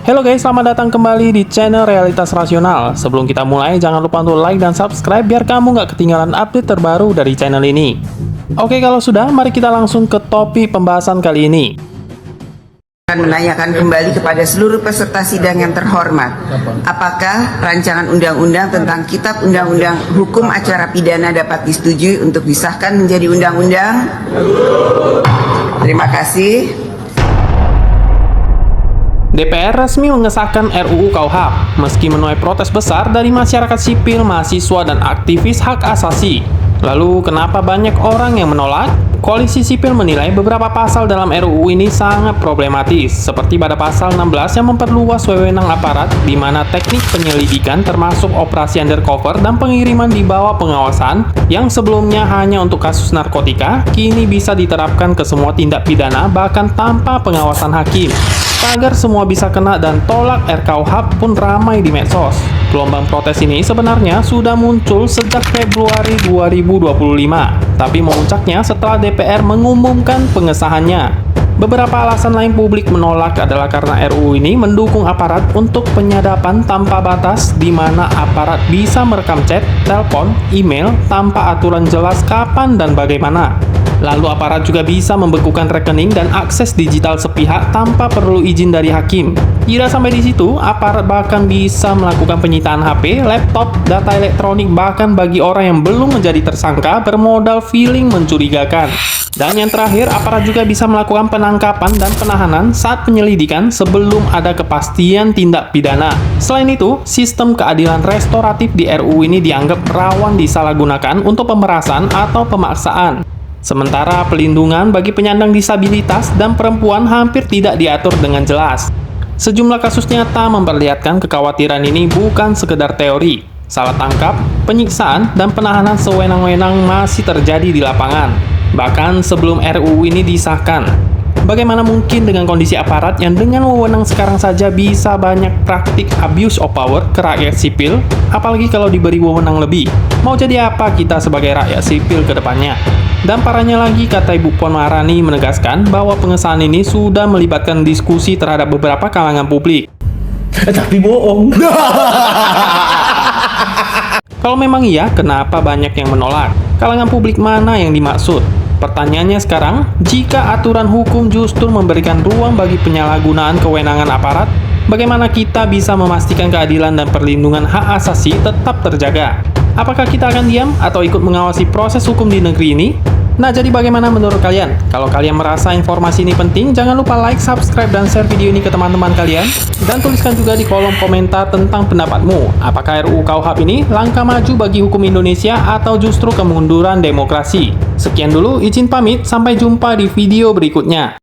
Halo guys, selamat datang kembali di channel Realitas Rasional. Sebelum kita mulai, jangan lupa untuk like dan subscribe biar kamu nggak ketinggalan update terbaru dari channel ini. Oke, kalau sudah, mari kita langsung ke topik pembahasan kali ini. Akan menanyakan kembali kepada seluruh peserta sidang yang terhormat, apakah rancangan undang-undang tentang Kitab Undang-Undang Hukum Acara Pidana dapat disetujui untuk disahkan menjadi undang-undang? Terima kasih. DPR resmi mengesahkan RUU KUHP, meski menuai protes besar dari masyarakat sipil, mahasiswa, dan aktivis hak asasi. Lalu, kenapa banyak orang yang menolak? Koalisi sipil menilai beberapa pasal dalam RUU ini sangat problematis, seperti pada pasal 16 yang memperluas wewenang aparat, di mana teknik penyelidikan termasuk operasi undercover dan pengiriman di bawah pengawasan, yang sebelumnya hanya untuk kasus narkotika, kini bisa diterapkan ke semua tindak pidana, bahkan tanpa pengawasan hakim. Agar semua bisa kena dan tolak RKUHP pun ramai di medsos. Gelombang protes ini sebenarnya sudah muncul sejak Februari 2025, tapi memuncaknya setelah DPR mengumumkan pengesahannya. Beberapa alasan lain publik menolak adalah karena RUU ini mendukung aparat untuk penyadapan tanpa batas, di mana aparat bisa merekam chat, telepon, email tanpa aturan jelas kapan dan bagaimana. Lalu aparat juga bisa membekukan rekening dan akses digital sepihak tanpa perlu izin dari hakim. Tidak sampai di situ, aparat bahkan bisa melakukan penyitaan HP, laptop, data elektronik, bahkan bagi orang yang belum menjadi tersangka bermodal feeling mencurigakan. Dan yang terakhir, aparat juga bisa melakukan penangkapan dan penahanan saat penyelidikan sebelum ada kepastian tindak pidana. Selain itu, sistem keadilan restoratif di RUU ini dianggap rawan disalahgunakan untuk pemerasan atau pemaksaan. Sementara pelindungan bagi penyandang disabilitas dan perempuan hampir tidak diatur dengan jelas. Sejumlah kasus nyata memperlihatkan kekhawatiran ini bukan sekedar teori. Salah tangkap, penyiksaan, dan penahanan sewenang-wenang masih terjadi di lapangan. Bahkan sebelum RUU ini disahkan. Bagaimana mungkin dengan kondisi aparat yang dengan wewenang sekarang saja bisa banyak praktik abuse of power ke rakyat sipil, apalagi kalau diberi wewenang lebih? Mau jadi apa kita sebagai rakyat sipil ke depannya? Dan parahnya lagi, kata Ibu Puan Maharani menegaskan bahwa pengesahan ini sudah melibatkan diskusi terhadap beberapa kalangan publik. Tapi bohong. Kalau memang iya, kenapa banyak yang menolak? Kalangan publik mana yang dimaksud? Pertanyaannya sekarang, jika aturan hukum justru memberikan ruang bagi penyalahgunaan kewenangan aparat, bagaimana kita bisa memastikan keadilan dan perlindungan hak asasi tetap terjaga? Apakah kita akan diam atau ikut mengawasi proses hukum di negeri ini? Nah, jadi bagaimana menurut kalian? Kalau kalian merasa informasi ini penting, jangan lupa like, subscribe, dan share video ini ke teman-teman kalian. Dan tuliskan juga di kolom komentar tentang pendapatmu. Apakah RUU KUHP ini langkah maju bagi hukum Indonesia atau justru kemunduran demokrasi? Sekian dulu, izin pamit. Sampai jumpa di video berikutnya.